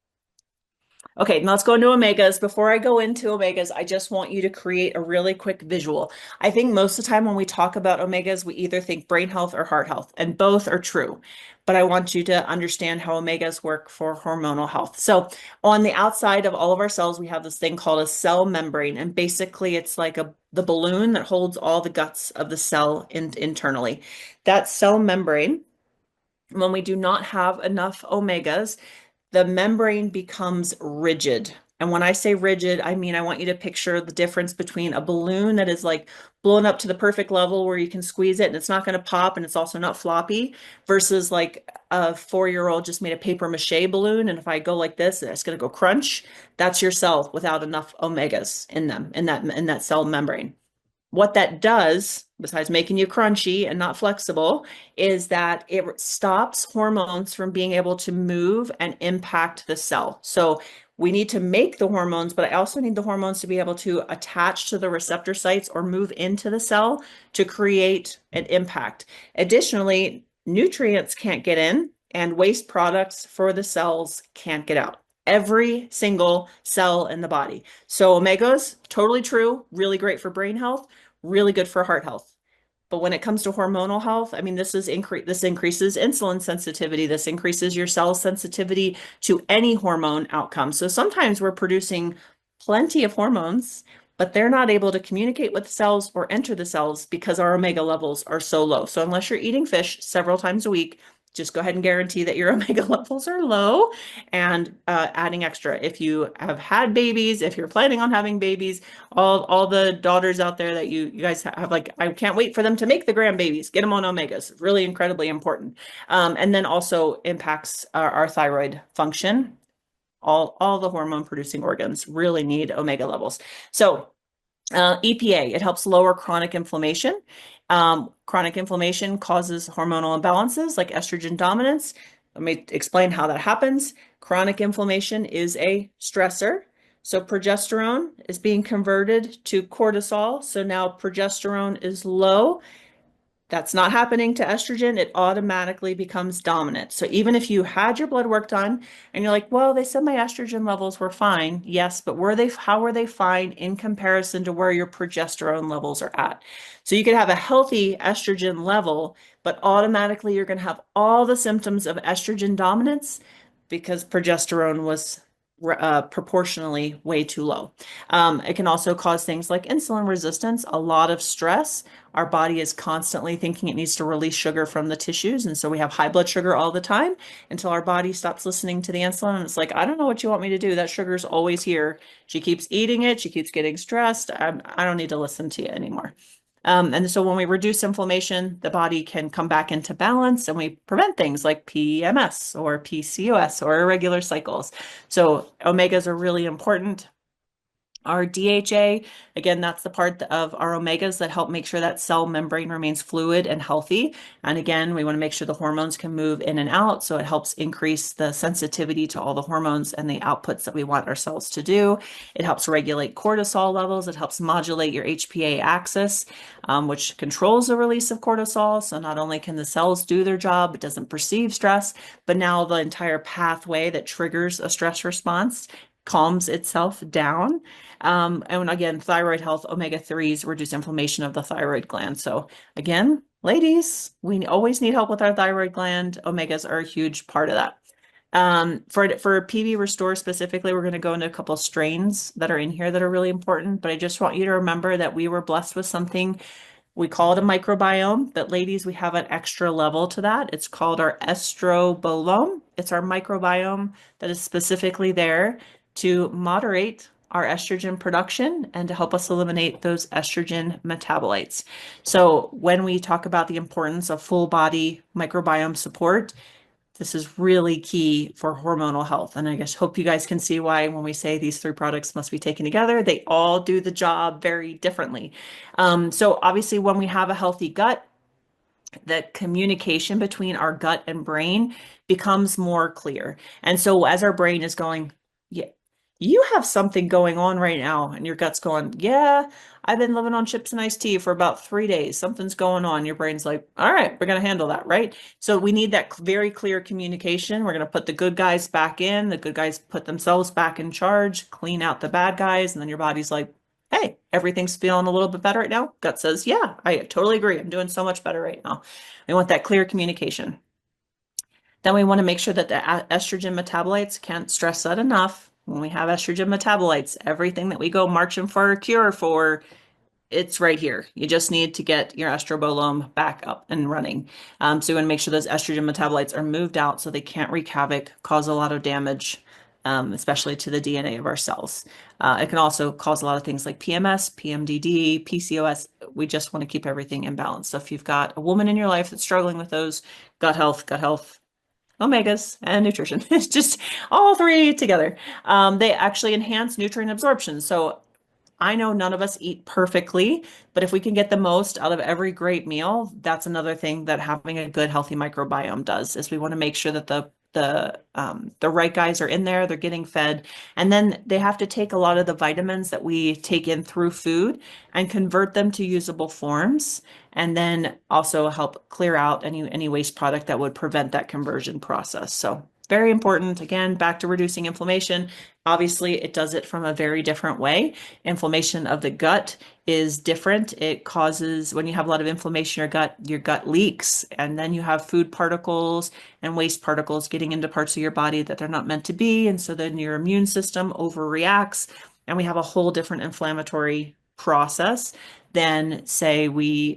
Okay, now let's go into omegas. Before I go into omegas, I just want you to create a really quick visual. I think most of the time when we talk about omegas, we either think brain health or heart health, and both are true. But I want you to understand how omegas work for hormonal health. So on the outside of all of our cells, we have this thing called a cell membrane. And basically it's like the balloon that holds all the guts of the cell internally. That cell membrane When we do not have enough omegas, the membrane becomes rigid. And when I say rigid, I mean I want you to picture the difference between a balloon that is like blown up to the perfect level where you can squeeze it and it's not going to pop and it's also not floppy versus like a 4-year-old just made a paper mache balloon. And if I go like this, it's going to go crunch. That's your cell without enough omegas in them, in that cell membrane. What that does, besides making you crunchy and not flexible, is that it stops hormones from being able to move and impact the cell. So we need to make the hormones, but I also need the hormones to be able to attach to the receptor sites or move into the cell to create an impact. Additionally, nutrients can't get in and waste products for the cells can't get out. Every single cell in the body. So omegas, totally true, really great for brain health, really good for heart health. But when it comes to hormonal health, I mean, this increases insulin sensitivity. This increases your cell sensitivity to any hormone outcome. So sometimes we're producing plenty of hormones, but they're not able to communicate with the cells or enter the cells because our omega levels are so low. So unless you're eating fish several times a week, just go ahead and guarantee that your omega levels are low and adding extra. If you have had babies, if you're planning on having babies, all the daughters out there that you guys have, like, I can't wait for them to make the grandbabies. Get them on omegas. Really incredibly important. And then also impacts our thyroid function. All the hormone producing organs really need omega levels. So EPA, it helps lower chronic inflammation. Chronic inflammation causes hormonal imbalances like estrogen dominance. Let me explain how that happens. Chronic inflammation is a stressor. So progesterone is being converted to cortisol. So now progesterone is low. That's not happening to estrogen. It automatically becomes dominant. So even if you had your blood work done and you're like, well, they said my estrogen levels were fine. Yes, but how were they fine in comparison to where your progesterone levels are at? So you could have a healthy estrogen level, but automatically you're going to have all the symptoms of estrogen dominance because progesterone was proportionally way too low. It can also cause things like insulin resistance, a lot of stress. Our body is constantly thinking it needs to release sugar from the tissues. And so we have high blood sugar all the time until our body stops listening to the insulin. And it's like, I don't know what you want me to do. That sugar's always here. She keeps eating it. She keeps getting stressed. I don't need to listen to you anymore. And so when we reduce inflammation, the body can come back into balance and we prevent things like PMS or PCOS or irregular cycles. So omegas are really important. Our DHA, again, that's the part of our omegas that help make sure that cell membrane remains fluid and healthy. And again, we want to make sure the hormones can move in and out. So it helps increase the sensitivity to all the hormones and the outputs that we want our cells to do. It helps regulate cortisol levels. It helps modulate your HPA axis, which controls the release of cortisol. So not only can the cells do their job, it doesn't perceive stress, but now the entire pathway that triggers a stress response calms itself down. And again, thyroid health, omega-3s reduce inflammation of the thyroid gland. So again, ladies, we always need help with our thyroid gland. Omegas are a huge part of that. For PV Restore specifically, we're going to go into a couple of strains that are in here that are really important, but I just want you to remember that we were blessed with something. We call it a microbiome, but ladies, we have an extra level to that. It's called our estrobolome. It's our microbiome that is specifically there to moderate our estrogen production and to help us eliminate those estrogen metabolites. So when we talk about the importance of full body microbiome support, this is really key for hormonal health. And I guess hope you guys can see why when we say these 3 products must be taken together, they all do the job very differently. So obviously when we have a healthy gut, the communication between our gut and brain becomes more clear. And so as our brain is going, yeah, you have something going on right now, and your gut's going, yeah, I've been living on chips and iced tea for about 3 days. Something's going on. Your brain's like, all right, we're going to handle that, right? So we need that very clear communication. We're going to put the good guys back in. The good guys put themselves back in charge, clean out the bad guys. And then your body's like, hey, everything's feeling a little bit better right now. Gut says, yeah, I totally agree. I'm doing so much better right now. We want that clear communication. Then we want to make sure that the estrogen metabolites, can't stress that enough. When we have estrogen metabolites, everything that we go marching for a cure for it's right here. You just need to get your estrobolome back up and running. So you want to make sure those estrogen metabolites are moved out so they can't wreak havoc, cause a lot of damage, especially to the DNA of our cells. It can also cause a lot of things like PMS, PMDD, PCOS. We just want to keep everything in balance. So if you've got a woman in your life that's struggling with those, gut health, omegas, and nutrition, it's just all three together. They actually enhance nutrient absorption. So I know none of us eat perfectly, but if we can get the most out of every great meal, that's another thing that having a good healthy microbiome does, is we want to make sure that the right guys are in there, they're getting fed, and then they have to take a lot of the vitamins that we take in through food and convert them to usable forms, and then also help clear out any waste product that would prevent that conversion process. So very important. Again, back to reducing inflammation. Obviously, it does it from a very different way. Inflammation of the gut is different. It causes, when you have a lot of inflammation in your gut leaks, and then you have food particles and waste particles getting into parts of your body that they're not meant to be. And so then your immune system overreacts, and we have a whole different inflammatory process than, say, we're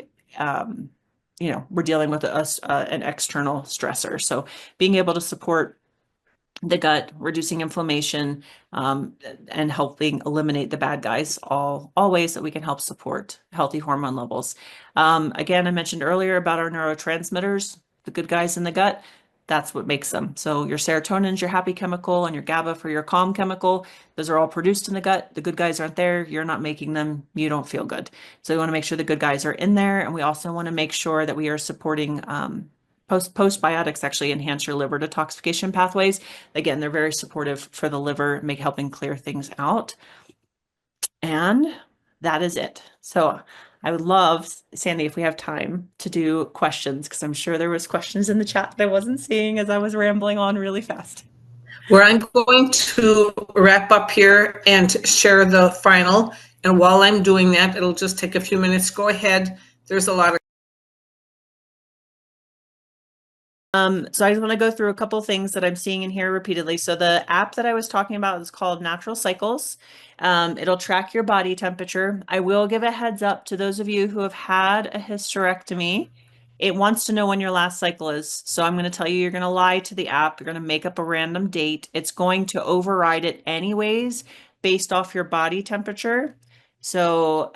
dealing with an external stressor. So being able to support the gut, reducing inflammation, and helping eliminate the bad guys, all ways that we can help support healthy hormone levels. Again, I mentioned earlier about our neurotransmitters, the good guys in the gut. That's what makes them. So your serotonin's your happy chemical, and your GABA for your calm chemical. Those are all produced in the gut. The good guys aren't there. You're not making them. You don't feel good. So we want to make sure the good guys are in there, and we also want to make ssure that we are supporting postbiotics actually enhance your liver detoxification pathways. Again, they're very supportive for the liver, helping clear things out. And that is it. So I would love, Sandy, if we have time to do questions, because I'm sure there was questions in the chat that I wasn't seeing as I was rambling on really fast. Where I'm going to wrap up here and share the final. And while I'm doing that, it'll just take a few minutes. Go ahead. There's a lot of So I just want to go through a couple of things that I'm seeing in here repeatedly. So the app that I was talking about is called Natural Cycles. It'll track your body temperature. I will give a heads up to those of you who have had a hysterectomy. It wants to know when your last cycle is. So I'm going to tell you, you're going to lie to the app. You're going to make up a random date. It's going to override it anyways, based off your body temperature. So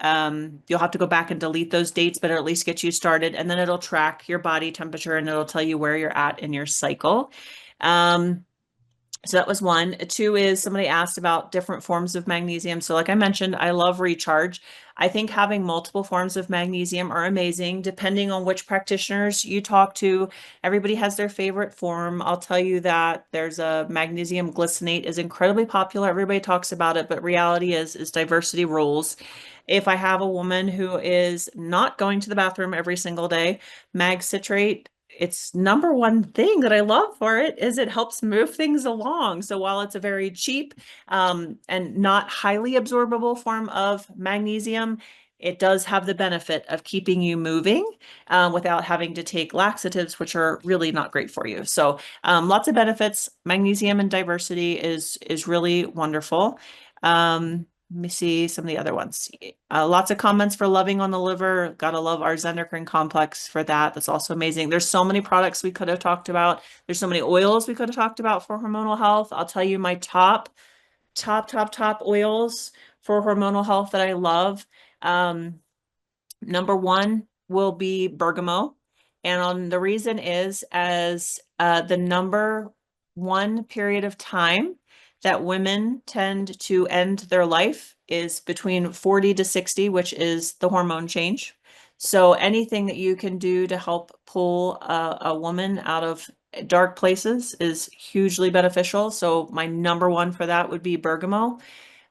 you'll have to go back and delete those dates, but it'll at least get you started. And then it'll track your body temperature, and it'll tell you where you're at in your cycle. So that was one. Two is, somebody asked about different forms of magnesium. So like I mentioned, I love Recharge. I think having multiple forms of magnesium are amazing, depending on which practitioners you talk to. Everybody has their favorite form. I'll tell you that there's a magnesium glycinate is incredibly popular. Everybody talks about it, but reality is diversity rules. If I have a woman who is not going to the bathroom every single day, mag citrate, its number one thing that I love for it is it helps move things along. So while it's a very cheap and not highly absorbable form of magnesium, it does have the benefit of keeping you moving without having to take laxatives, which are really not great for you. So lots of benefits. Magnesium and diversity is really wonderful. Let me see some of the other ones. Lots of comments for loving on the liver. Gotta love our Zendocrine complex for that. That's also amazing. There's so many products we could have talked about. There's so many oils we could have talked about for hormonal health. I'll tell you my top oils for hormonal health that I love. Number one will be bergamot. And the reason is, as the number one period of time that women tend to end their life is between 40 to 60, which is the hormone change. So anything that you can do to help pull a woman out of dark places is hugely beneficial. So my number one for that would be bergamot.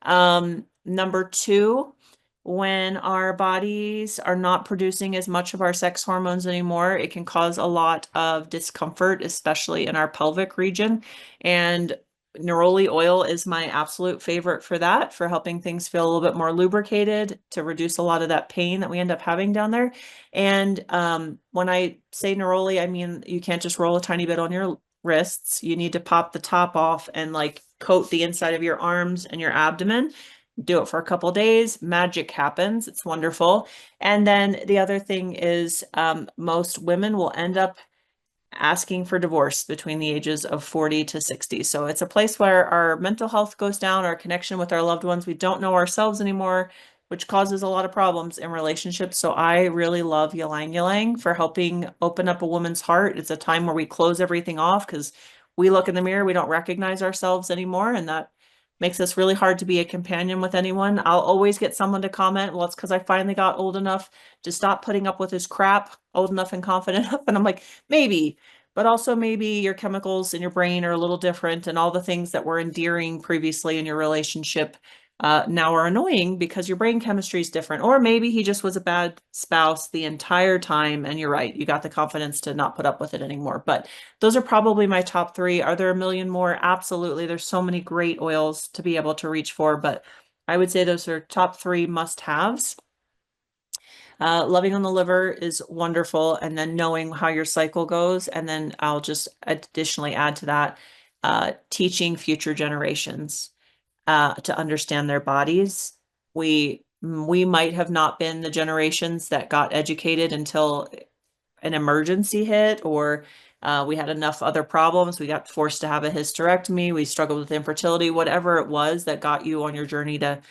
Number two, when our bodies are not producing as much of our sex hormones anymore, it can cause a lot of discomfort, especially in our pelvic region. And neroli oil is my absolute favorite for that, for helping things feel a little bit more lubricated, to reduce a lot of that pain that we end up having down there. And when I say neroli, I mean you can't just roll a tiny bit on your wrists. You need to pop the top off and like coat the inside of your arms and your abdomen. Do it for a couple days, magic happens. It's wonderful. And then the other thing is most women will end up asking for divorce between the ages of 40 to 60. So it's a place where our mental health goes down, our connection with our loved ones. We don't know ourselves anymore, which causes a lot of problems in relationships. So I really love Ylang Ylang for helping open up a woman's heart. It's a time where we close everything off because we look in the mirror, we don't recognize ourselves anymore, and that makes us really hard to be a companion with anyone. I'll always get someone to comment, well, it's because I finally got old enough to stop putting up with his crap, old enough and confident enough. And I'm like, maybe, but also maybe your chemicals in your brain are a little different, and all the things that were endearing previously in your relationship now are annoying because your brain chemistry is different. Or maybe he just was a bad spouse the entire time, and you're right, you got the confidence to not put up with it anymore. But those are probably my top three. Are there a million more? Absolutely. There's so many great oils to be able to reach for, but I would say those are top three must-haves. Loving on the liver is wonderful. And then knowing how your cycle goes. And then I'll just additionally add to that, teaching future generations to understand their bodies. We might have not been the generations that got educated until an emergency hit, or we had enough other problems. We got forced to have a hysterectomy. We struggled with infertility, whatever it was that got you on your journey to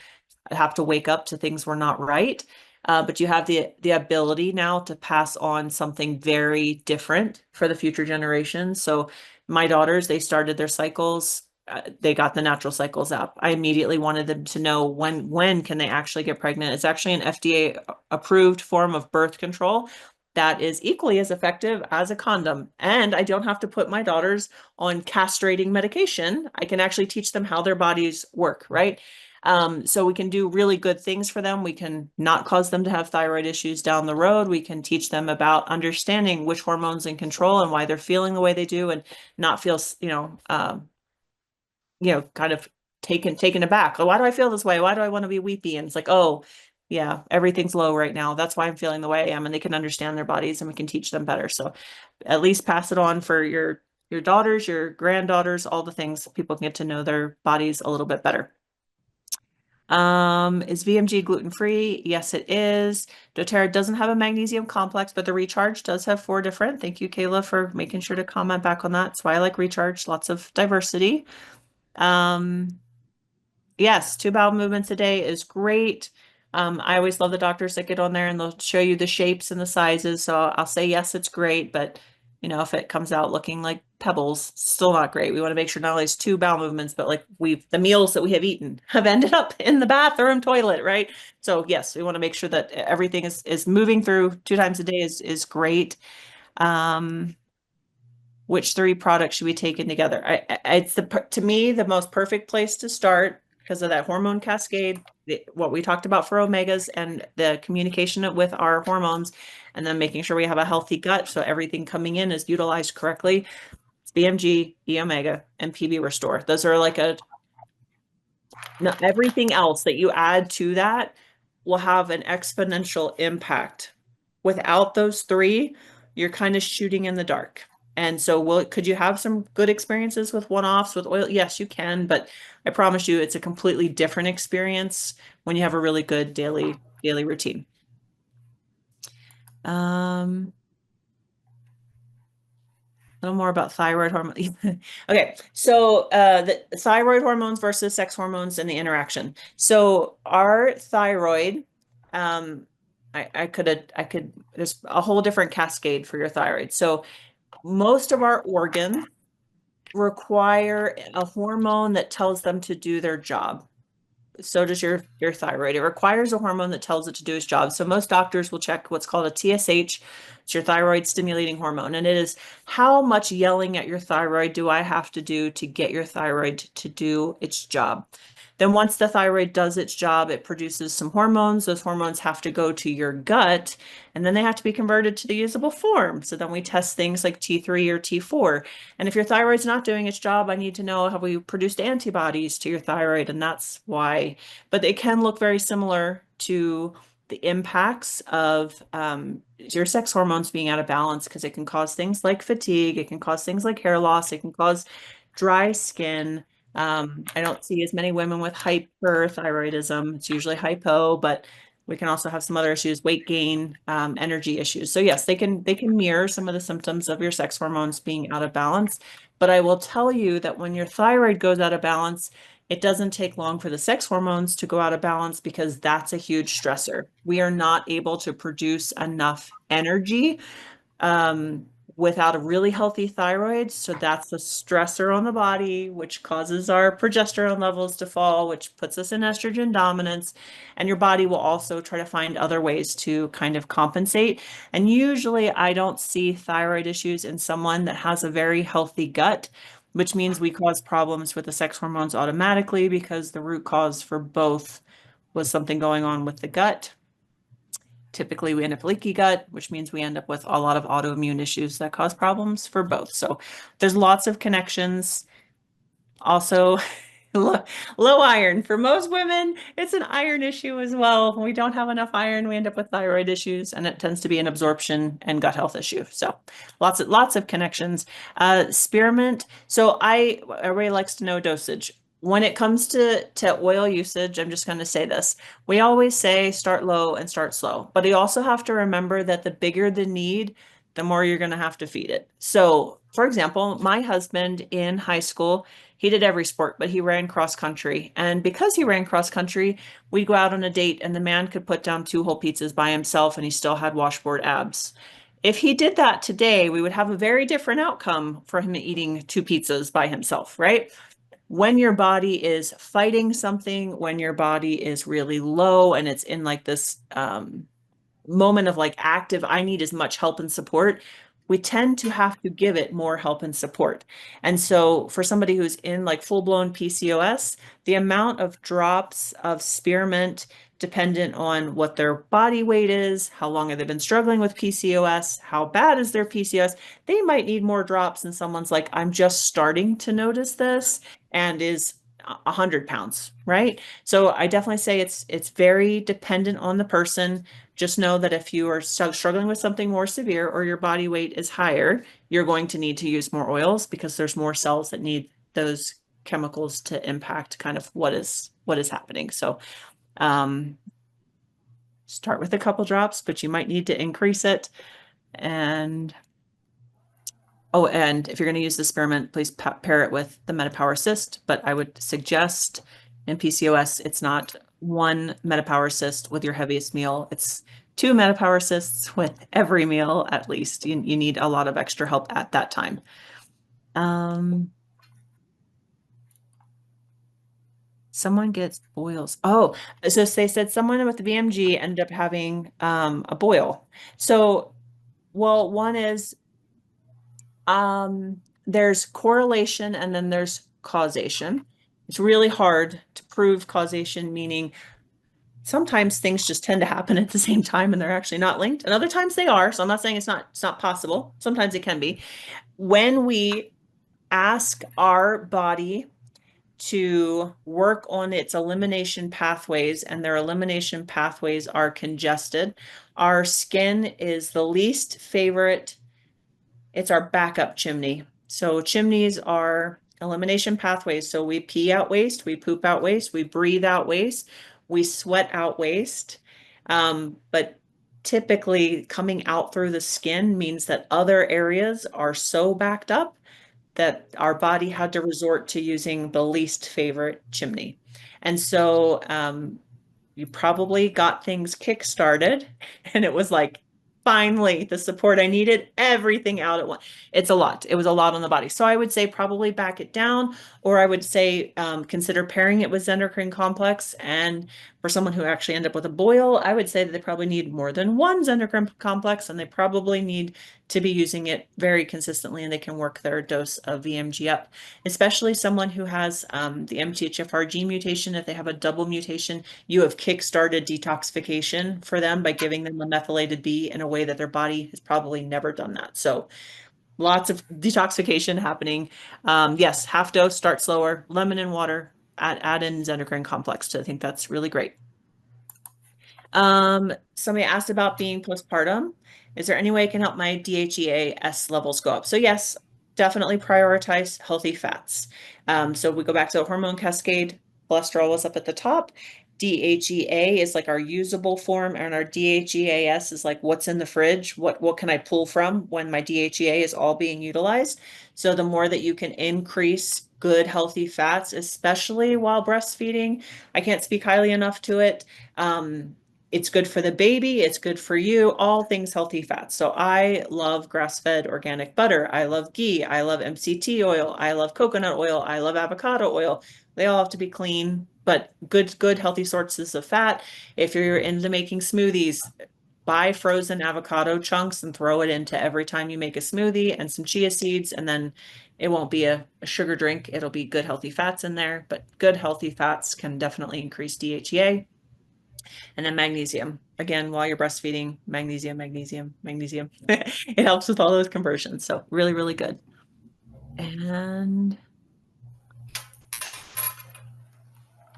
have to wake up to things were not right. But you have the ability now to pass on something very different for the future generations. So my daughters, they started their cycles. They got the natural cycles app. I immediately wanted them to know when can they actually get pregnant. It's actually an FDA approved form of birth control that is equally as effective as a condom. And I don't have to put my daughters on castrating medication. I can actually teach them how their bodies work, right? So we can do really good things for them. We can not cause them to have thyroid issues down the road. We can teach them about understanding which hormones in control and why they're feeling the way they do, and not feel, kind of taken aback. Oh, why do I feel this way? Why do I want to be weepy? And it's like, oh, yeah, everything's low right now. That's why I'm feeling the way I am. And they can understand their bodies, and we can teach them better. So at least pass it on for your daughters, your granddaughters, all the things. People can get to know their bodies a little bit better. Is VMG gluten-free? Yes, it is. doTERRA doesn't have a magnesium complex, but the Recharge does have 4 different. Thank you, Kayla, for making sure to comment back on that. That's why I like Recharge. Lots of diversity. Yes, 2 bowel movements a day is great. I always love the doctors that get on there and they'll show you the shapes and the sizes. So I'll say, yes, it's great. But, if it comes out looking like pebbles, still not great. We want to make sure not only it's 2 bowel movements, but like the meals that we have eaten have ended up in the bathroom toilet, right? So yes, we want to make sure that everything is moving through 2 times a day is great. Which 3 products should we take in together? It's to me, the most perfect place to start because of that hormone cascade, what we talked about for omegas, and the communication with our hormones, and then making sure we have a healthy gut so everything coming in is utilized correctly. It's BMG, E omega, and PB Restore. Those are like everything else that you add to that will have an exponential impact. Without those 3, you're kind of shooting in the dark. And so could you have some good experiences with one-offs with oil? Yes, you can, but I promise you it's a completely different experience when you have a really good daily routine. A little more about thyroid hormone. Okay, so the thyroid hormones versus sex hormones and the interaction. So our thyroid, I could, there's a whole different cascade for your thyroid. So most of our organs require a hormone that tells them to do their job. So does your thyroid. It requires a hormone that tells it to do its job. So most doctors will check what's called a TSH. It's your thyroid stimulating hormone. And it is how much yelling at your thyroid do I have to do to get your thyroid to do its job. Then once the thyroid does its job, it produces some hormones. Those hormones have to go to your gut, and then they have to be converted to the usable form. So then we test things like T3 or T4. And if your thyroid's not doing its job, I need to know, have we produced antibodies to your thyroid? And that's why. But they can look very similar to the impacts of your sex hormones being out of balance, because it can cause things like fatigue. It can cause things like hair loss. It can cause dry skin. I don't see as many women with hyperthyroidism. It's usually hypo, but we can also have some other issues, weight gain, energy issues. So yes, they can mirror some of the symptoms of your sex hormones being out of balance. But I will tell you that when your thyroid goes out of balance, it doesn't take long for the sex hormones to go out of balance because that's a huge stressor. We are not able to produce enough energy um, without a really healthy thyroid. So that's a stressor on the body, which causes our progesterone levels to fall, which puts us in estrogen dominance. And your body will also try to find other ways to kind of compensate. And usually I don't see thyroid issues in someone that has a very healthy gut, which means we cause problems with the sex hormones automatically because the root cause for both was something going on with the gut. Typically, we end up leaky gut, which means we end up with a lot of autoimmune issues that cause problems for both. So there's lots of connections. Also, low iron. For most women, it's an iron issue as well. When we don't have enough iron, we end up with thyroid issues, and it tends to be an absorption and gut health issue. So lots of connections. Spearmint. So everybody likes to know dosage. When it comes to oil usage, I'm just going to say this. We always say start low and start slow, but you also have to remember that the bigger the need, the more you're going to have to feed it. So, for example, my husband in high school, he did every sport, but he ran cross country. And because he ran cross country, we'd go out on a date and the man could put down two whole pizzas by himself and he still had washboard abs. If he did that today, we would have a very different outcome for him eating two pizzas by himself, right? When your body is fighting something, when your body is really low and it's in like this moment of like active, I need as much help and support, we tend to have to give it more help and support. And so for somebody who's in like full-blown PCOS, the amount of drops of spearmint dependent on what their body weight is, how long have they been struggling with PCOS, how bad is their PCOS, they might need more drops than someone's like, I'm just starting to notice this and is 100 pounds, right? So I definitely say it's very dependent on the person. Just know that if you are struggling with something more severe or your body weight is higher, you're going to need to use more oils because there's more cells that need those chemicals to impact kind of what is happening. So um, start with a couple drops, but you might need to increase it. And oh, and if you're going to use the spearmint, please pair it with the MetaPower Assist. But I would suggest in PCOS, it's not one MetaPower Assist with your heaviest meal. It's two MetaPower Assists with every meal at least. You need a lot of extra help at that time. Someone gets boils. Oh, so they said someone with the BMG ended up having a boil. So, well, one is there's correlation and then there's causation. It's really hard to prove causation, meaning sometimes things just tend to happen at the same time and they're actually not linked, and other times they are. So I'm not saying it's not possible. Sometimes it can be. When we ask our body to work on its elimination pathways and their elimination pathways are congested, our skin is the least favorite, it's our backup chimney. So chimneys are elimination pathways. So we pee out waste, we poop out waste, we breathe out waste, we sweat out waste. But typically coming out through the skin means that other areas are so backed up that our body had to resort to using the least favorite chimney. And so you probably got things kick-started and it was like, finally, the support I needed, everything out at once. It's a lot. It was a lot on the body. So I would say probably back it down, or I would say consider pairing it with Zendocrine Complex. And for someone who actually ended up with a boil, I would say that they probably need more than one Zendocrine Complex, and they probably need to be using it very consistently, and they can work their dose of VMG up. Especially someone who has the MTHFR gene mutation, if they have a double mutation, you have kick-started detoxification for them by giving them a methylated B in a way that their body has probably never done that. So lots of detoxification happening. Yes, half dose, start slower, lemon and water, add in Zendocrine Complex. So I think that's really great. Somebody asked about being postpartum. Is there any way I can help my DHEA S levels go up? So yes, definitely prioritize healthy fats. So we go back to the hormone cascade. Cholesterol was up at the top. DHEA is like our usable form, and our DHEAS is like what's in the fridge. What can I pull from when my DHEA is all being utilized? So the more that you can increase good healthy fats, especially while breastfeeding, I can't speak highly enough to it. It's good for the baby, it's good for you, all things healthy fats. So I love grass-fed organic butter. I love ghee. I love MCT oil. I love coconut oil. I love avocado oil. They all have to be clean, but good healthy sources of fat. If you're into making smoothies, buy frozen avocado chunks and throw it into every time you make a smoothie, and some chia seeds, and then it won't be a sugar drink. It'll be good healthy fats in there, but good healthy fats can definitely increase DHEA. And then magnesium. Again, while you're breastfeeding, magnesium, magnesium, magnesium. It helps with all those conversions. So really, really good. And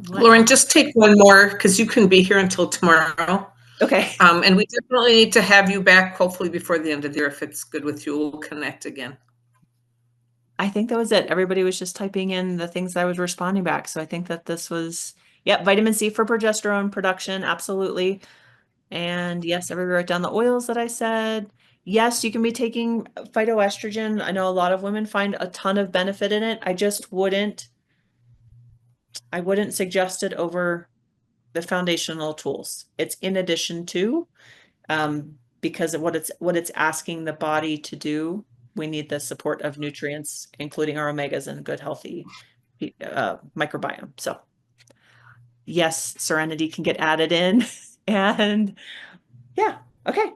what? Lauren, just take one more because you can be here until tomorrow. Okay. And we definitely need to have you back, hopefully before the end of the year. If it's good with you, we'll connect again. I think that was it. Everybody was just typing in the things I was responding back. So I think that this was, yeah, vitamin C for progesterone production. Absolutely. And yes, everybody wrote down the oils that I said. Yes, you can be taking phytoestrogen. I know a lot of women find a ton of benefit in it. I wouldn't suggest it over the foundational tools. It's in addition to, because of what it's asking the body to do. We need the support of nutrients, including our omegas and good healthy microbiome. So yes, Serenity can get added in. And yeah, okay.